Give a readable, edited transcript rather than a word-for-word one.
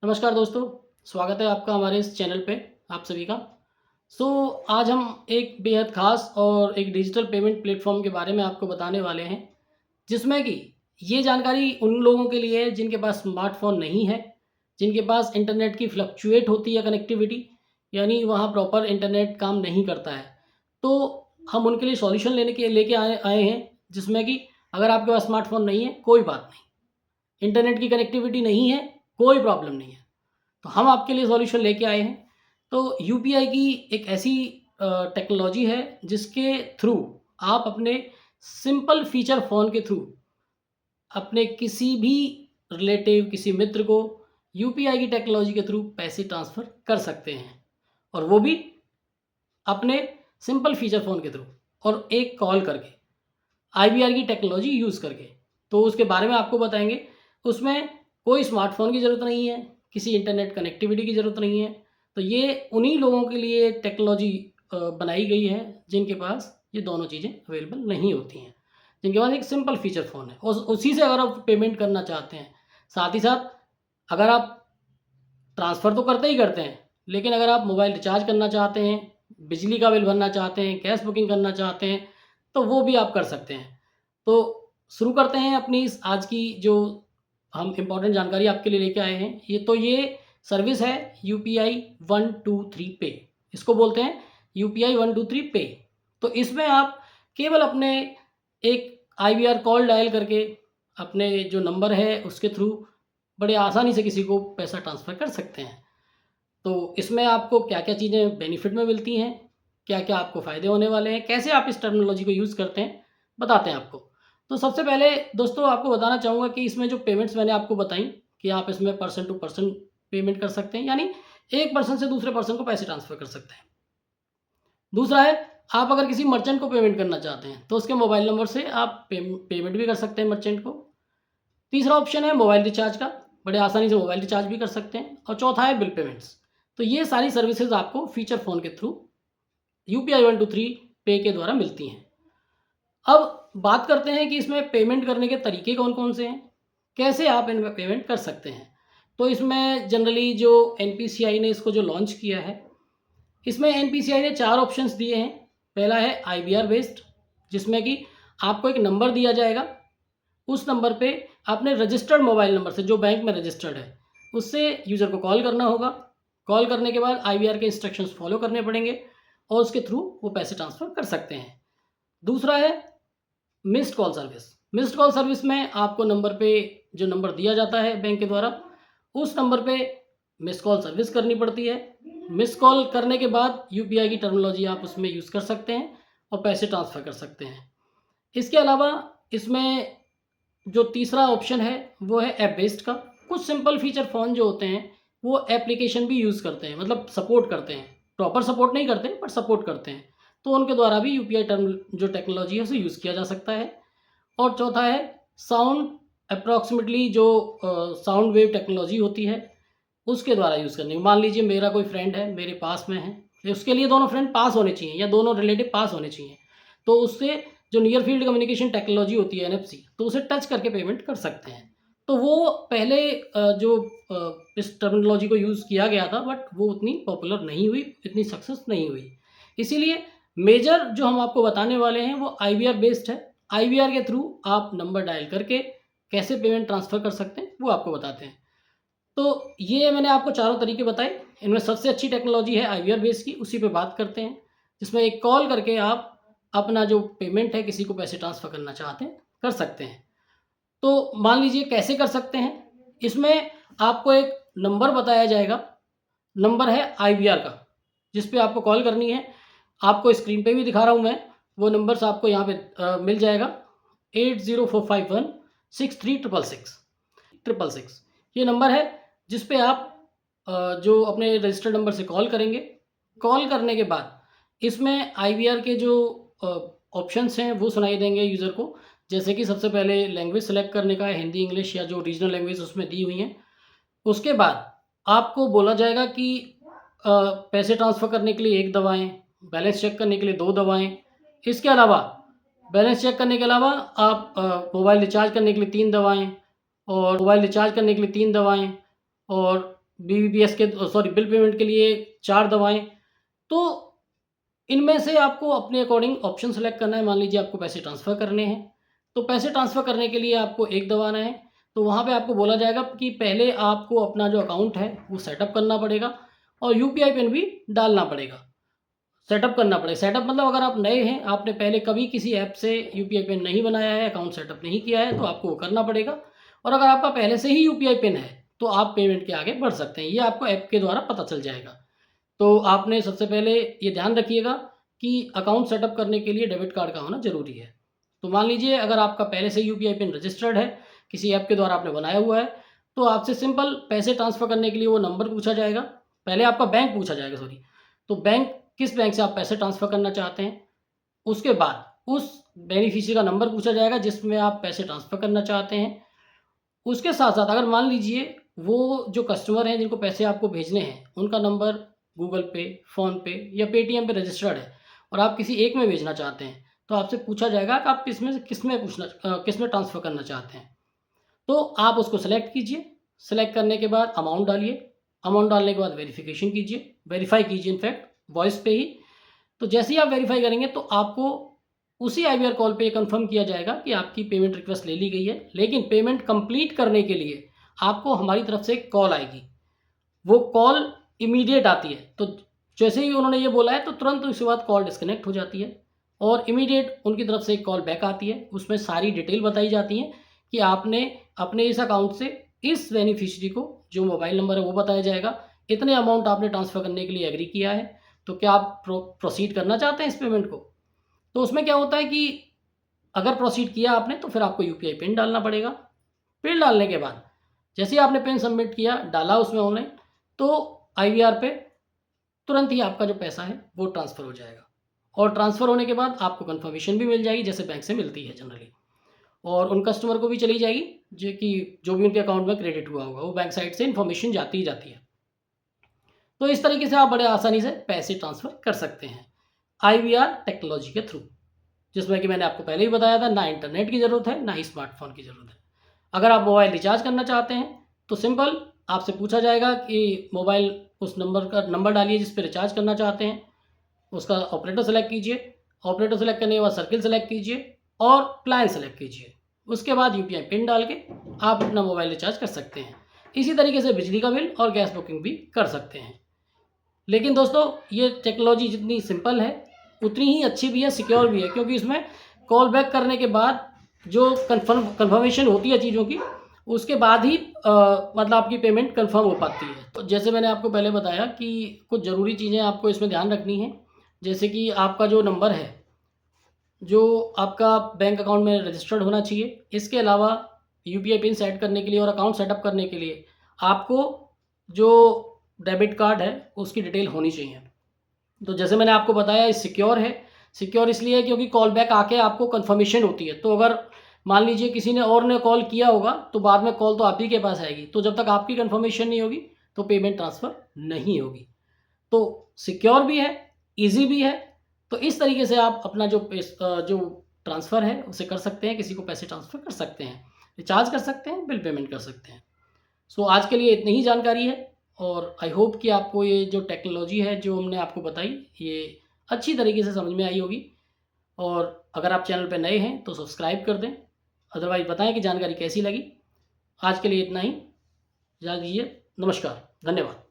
नमस्कार दोस्तों, स्वागत है आपका हमारे इस चैनल पे आप सभी का। आज हम एक बेहद ख़ास और एक डिजिटल पेमेंट प्लेटफ़ॉर्म के बारे में आपको बताने वाले हैं, जिसमें कि ये जानकारी उन लोगों के लिए है जिनके पास स्मार्टफ़ोन नहीं है, जिनके पास इंटरनेट की फ्लक्चुएट होती है कनेक्टिविटी, यानी वहाँ प्रॉपर इंटरनेट काम नहीं करता है। तो हम उनके लिए सॉल्यूशन लेके आए आए हैं, जिसमें कि अगर आपके पास स्मार्टफ़ोन नहीं है, कोई बात नहीं। इंटरनेट की कनेक्टिविटी नहीं है, कोई प्रॉब्लम नहीं है। तो हम आपके लिए सॉल्यूशन लेके आए हैं। तो यूपीआई की एक ऐसी टेक्नोलॉजी है जिसके थ्रू आप अपने सिंपल फीचर फ़ोन के थ्रू अपने किसी भी रिलेटिव, किसी मित्र को यूपीआई की टेक्नोलॉजी के थ्रू पैसे ट्रांसफ़र कर सकते हैं, और वो भी अपने सिंपल फीचर फ़ोन के थ्रू और एक कॉल करके, आईवीआर की टेक्नोलॉजी यूज़ करके। तो उसके बारे में आपको बताएँगे। उसमें कोई स्मार्टफ़ोन की ज़रूरत नहीं है, किसी इंटरनेट कनेक्टिविटी की ज़रूरत नहीं है। तो ये उन्हीं लोगों के लिए टेक्नोलॉजी बनाई गई है जिनके पास ये दोनों चीज़ें अवेलेबल नहीं होती हैं। जिनके पास एक सिंपल फीचर फ़ोन है, उसी से अगर आप पेमेंट करना चाहते हैं। साथ ही साथ अगर आप ट्रांसफ़र तो करते ही करते हैं, लेकिन अगर आप मोबाइल रिचार्ज करना चाहते हैं, बिजली का बिल भरना चाहते हैं, गैस बुकिंग करना चाहते हैं, तो वो भी आप कर सकते हैं। तो शुरू करते हैं अपनी इस आज की जो हम इम्पोर्टेंट जानकारी आपके लिए लेके आए हैं। ये सर्विस है यूपीआई 123 पे। इसको बोलते हैं यूपीआई 123 पे। तो इसमें आप केवल अपने एक आईवीआर कॉल डायल करके अपने जो नंबर है उसके थ्रू बड़े आसानी से किसी को पैसा ट्रांसफ़र कर सकते हैं। तो इसमें आपको क्या-क्या चीज़ें बेनिफिट में मिलती हैं, क्या-क्या आपको फ़ायदे होने वाले हैं, कैसे आप इस टेक्नोलॉजी को यूज़ करते हैं, बताते हैं आपको। तो सबसे पहले दोस्तों आपको बताना चाहूँगा कि इसमें जो पेमेंट्स मैंने आपको बताई कि आप इसमें पर्सन टू पर्सन पेमेंट कर सकते हैं, यानी एक पर्सन से दूसरे पर्सन को पैसे ट्रांसफ़र कर सकते हैं। दूसरा है, आप अगर किसी मर्चेंट को पेमेंट करना चाहते हैं, तो उसके मोबाइल नंबर से आप पेमेंट भी कर सकते हैं मर्चेंट को। तीसरा ऑप्शन है मोबाइल रिचार्ज का, बड़े आसानी से मोबाइल रिचार्ज भी कर सकते हैं। और चौथा है बिल पेमेंट्स। तो ये सारी सर्विसेज आपको फीचर फ़ोन के थ्रू यूपीआई 123 पे के द्वारा मिलती हैं। अब बात करते हैं कि इसमें पेमेंट करने के तरीके कौन-कौन से हैं, कैसे आप इनमें पेमेंट कर सकते हैं। तो इसमें जनरली जो एनपीसीआई ने इसको जो लॉन्च किया है, इसमें एनपीसीआई ने 4 ऑप्शंस दिए हैं। पहला है आईवीआर बेस्ड, जिसमें कि आपको एक नंबर दिया जाएगा। उस नंबर पे आपने रजिस्टर्ड मोबाइल नंबर से, जो बैंक में रजिस्टर्ड है, उससे यूज़र को कॉल करना होगा। कॉल करने के बाद आईवीआर के इंस्ट्रक्शंस फॉलो करने पड़ेंगे और उसके थ्रू वो पैसे ट्रांसफ़र कर सकते हैं। दूसरा है missed call service. Missed call service में आपको नंबर पे, जो नंबर दिया जाता है बैंक के द्वारा, उस नंबर पे मिस्ड कॉल सर्विस करनी पड़ती है। मिस्ड कॉल करने के बाद यूपीआई की टर्मिनोलॉजी आप उसमें यूज़ कर सकते हैं और पैसे ट्रांसफ़र कर सकते हैं। इसके अलावा इसमें जो तीसरा ऑप्शन है वो है ऐप बेस्ड का। कुछ सिंपल फीचर फ़ोन जो होते हैं वो एप्लीकेशन भी यूज़ करते हैं, मतलब सपोर्ट करते हैं। प्रॉपर सपोर्ट नहीं करते बट सपोर्ट करते हैं। तो उनके द्वारा भी यूपीआई टर्म जो टेक्नोलॉजी है उसे यूज़ किया जा सकता है। और चौथा है साउंड, अप्रॉक्सिमेटली जो साउंड वेव टेक्नोलॉजी होती है उसके द्वारा यूज़ करनी। मान लीजिए मेरा कोई फ्रेंड है, मेरे पास में है, उसके लिए दोनों फ्रेंड पास होने चाहिए या दोनों रिलेटिव पास होने चाहिए। तो उससे जो नियर फील्ड कम्युनिकेशन टेक्नोलॉजी होती है एनएफसी, तो उसे टच करके पेमेंट कर सकते हैं। तो वो पहले इस टर्मिनोलॉजी को यूज़ किया गया था, बट वो उतनी पॉपुलर नहीं हुई, इतनी सक्सेस नहीं हुई। इसीलिए मेजर जो हम आपको बताने वाले हैं वो आईवीआर बेस्ड है। आईवीआर के थ्रू आप नंबर डायल करके कैसे पेमेंट ट्रांसफ़र कर सकते हैं वो आपको बताते हैं। तो ये मैंने आपको चारों तरीके बताए। इनमें सबसे अच्छी टेक्नोलॉजी है आईवीआर बेस की, उसी पे बात करते हैं। जिसमें एक कॉल करके आप अपना जो पेमेंट है, किसी को पैसे ट्रांसफ़र करना चाहते हैं, कर सकते हैं। तो मान लीजिए कैसे कर सकते हैं? इसमें आपको एक नंबर बताया जाएगा, नंबर है आईवीआर का, जिस पे आपको कॉल करनी है। आपको स्क्रीन पे भी दिखा रहा हूँ मैं, वो नंबर्स आपको यहाँ पे मिल जाएगा 80451 63666 666। ये नंबर है जिस पे आप जो अपने रजिस्टर्ड नंबर से कॉल करेंगे। कॉल करने के बाद इसमें आईवीआर के जो ऑप्शंस हैं वो सुनाई देंगे यूज़र को। जैसे कि सबसे पहले लैंग्वेज सेलेक्ट करने का है, हिंदी, इंग्लिश या जो रीजनल लैंग्वेज उसमें दी हुई हैं। उसके बाद आपको बोला जाएगा कि पैसे ट्रांसफ़र करने के लिए 1 दबाएँ, बैलेंस चेक करने के लिए 2 दबाएँ। इसके अलावा बैलेंस चेक करने के अलावा आप मोबाइल रिचार्ज करने के लिए 3 दबाएँ, और मोबाइल रिचार्ज करने के लिए 3 दबाएँ, और बीबीपीएस के बिल पेमेंट के लिए 4 दबाएँ। तो इनमें से आपको अपने अकॉर्डिंग ऑप्शन सेलेक्ट करना है। मान लीजिए आपको पैसे ट्रांसफ़र करने हैं, तो पैसे ट्रांसफ़र करने के लिए आपको 1 दबाना है। तो वहाँ पे आपको बोला जाएगा कि पहले आपको अपना जो अकाउंट है वो सेटअप करना पड़ेगा और यूपीआई पिन भी डालना पड़ेगा। सेटअप करना पड़ेगा। सेटअप मतलब अगर आप नए हैं, आपने पहले कभी किसी ऐप से यूपीआई पिन नहीं बनाया है, अकाउंट सेटअप नहीं किया है, तो आपको वो करना पड़ेगा। और अगर आपका पहले से ही यूपीआई पिन है, तो आप पेमेंट के आगे बढ़ सकते हैं। ये आपको ऐप के द्वारा पता चल जाएगा। तो आपने सबसे पहले ये ध्यान रखिएगा कि अकाउंट सेटअप करने के लिए डेबिट कार्ड का होना ज़रूरी है। तो मान लीजिए अगर आपका पहले से यूपीआई पिन रजिस्टर्ड है, किसी ऐप के द्वारा आपने बनाया हुआ है, तो आपसे सिंपल पैसे ट्रांसफ़र करने के लिए वो नंबर पूछा जाएगा। पहले आपका बैंक पूछा जाएगा, तो बैंक, किस बैंक से आप पैसे ट्रांसफ़र करना चाहते हैं। उसके बाद उस बेनिफिशियरी का नंबर पूछा जाएगा जिसमें आप पैसे ट्रांसफ़र करना चाहते हैं। उसके साथ-साथ अगर मान लीजिए वो जो कस्टमर हैं जिनको पैसे आपको भेजने हैं, उनका नंबर गूगल पे, फ़ोनपे या पेटीएम पे रजिस्टर्ड है और आप किसी एक में भेजना चाहते हैं, तो आपसे पूछा जाएगा कि आप किसमें ट्रांसफ़र करना चाहते हैं। तो आप उसको सेलेक्ट कीजिए, सेलेक्ट करने के बाद अमाउंट डालिए, अमाउंट डालने के बाद वेरिफ़िकेशन कीजिए, वेरीफ़ाई कीजिए इनफैक्ट वॉइस पे ही। तो जैसे ही आप वेरीफ़ाई करेंगे तो आपको उसी आईवीआर कॉल पे ये कन्फर्म किया जाएगा कि आपकी पेमेंट रिक्वेस्ट ले ली गई है, लेकिन पेमेंट कंप्लीट करने के लिए आपको हमारी तरफ से एक कॉल आएगी। वो कॉल इमीडिएट आती है, तो जैसे ही उन्होंने ये बोला है तो तुरंत उसके बाद कॉल डिस्कनेक्ट हो जाती है और इमीडिएट उनकी तरफ से एक कॉल बैक आती है। उसमें सारी डिटेल बताई जाती है कि आपने अपने इस अकाउंट से इस बेनिफिशियरी को, जो मोबाइल नंबर है वो बताया जाएगा, इतने अमाउंट आपने ट्रांसफ़र करने के लिए एग्री किया है, तो क्या आप प्रोसीड करना चाहते हैं इस पेमेंट को। तो उसमें क्या होता है कि अगर प्रोसीड किया आपने तो फिर आपको यूपीआई पिन डालना पड़ेगा। पिन डालने के बाद जैसे ही आपने पिन सबमिट किया, डाला उसमें ऑनलाइन, तो आईवीआर पे तुरंत ही आपका जो पैसा है वो ट्रांसफ़र हो जाएगा और ट्रांसफ़र होने के बाद आपको कन्फर्मेशन भी मिल जाएगी जैसे बैंक से मिलती है जनरली, और उन कस्टमर को भी चली जाएगी जो भी उनके अकाउंट में क्रेडिट हुआ होगा, वो बैंक साइड से इन्फॉर्मेशन जाती ही जाती है। तो इस तरीके से आप बड़े आसानी से पैसे ट्रांसफ़र कर सकते हैं आईवीआर टेक्नोलॉजी के थ्रू, जिसमें कि मैंने आपको पहले ही बताया था, ना इंटरनेट की ज़रूरत है, ना ही स्मार्टफ़ोन की ज़रूरत है। अगर आप मोबाइल रिचार्ज करना चाहते हैं तो सिंपल आपसे पूछा जाएगा कि मोबाइल उस नंबर डालिए जिस पे रिचार्ज करना चाहते हैं, उसका ऑपरेटर सेलेक्ट कीजिए, ऑपरेटर सेलेक्ट करने के बाद सर्किल सेलेक्ट कीजिए और प्लान सेलेक्ट कीजिए। उसके बाद यूपीआई पिन डाल के आप अपना मोबाइल रिचार्ज कर सकते हैं। इसी तरीके से बिजली का बिल और गैस बुकिंग भी कर सकते हैं। लेकिन दोस्तों, ये टेक्नोलॉजी जितनी सिंपल है उतनी ही अच्छी भी है, सिक्योर भी है, क्योंकि इसमें कॉल बैक करने के बाद जो कन्फर्मेशन होती है चीज़ों की, उसके बाद ही मतलब आपकी पेमेंट कंफर्म हो पाती है। तो जैसे मैंने आपको पहले बताया कि कुछ ज़रूरी चीज़ें आपको इसमें ध्यान रखनी है, जैसे कि आपका जो नंबर है, जो आपका बैंक अकाउंट में रजिस्टर्ड होना चाहिए। इसके अलावा यूपीआई पिन सेट करने के लिए और अकाउंट सेटअप करने के लिए आपको जो डेबिट कार्ड है उसकी डिटेल होनी चाहिए। तो जैसे मैंने आपको बताया, ये सिक्योर है। सिक्योर इसलिए है क्योंकि कॉल बैक आके आपको कंफर्मेशन होती है। तो अगर मान लीजिए किसी ने और ने कॉल किया होगा तो बाद में कॉल तो आप ही के पास आएगी, तो जब तक आपकी कंफर्मेशन नहीं होगी तो पेमेंट ट्रांसफ़र नहीं होगी। तो सिक्योर भी है, ईज़ी भी है। तो इस तरीके से आप अपना जो ट्रांसफ़र है उसे कर सकते हैं, किसी को पैसे ट्रांसफ़र कर सकते हैं, रिचार्ज कर सकते हैं, बिल पेमेंट कर सकते हैं। सो आज के लिए इतनी ही जानकारी है और आई होप कि आपको ये जो टेक्नोलॉजी है जो हमने आपको बताई, ये अच्छी तरीके से समझ में आई होगी। और अगर आप चैनल पर नए हैं तो सब्सक्राइब कर दें, अदरवाइज़ बताएं कि जानकारी कैसी लगी। आज के लिए इतना ही, इजाज़त दीजिए। नमस्कार, धन्यवाद।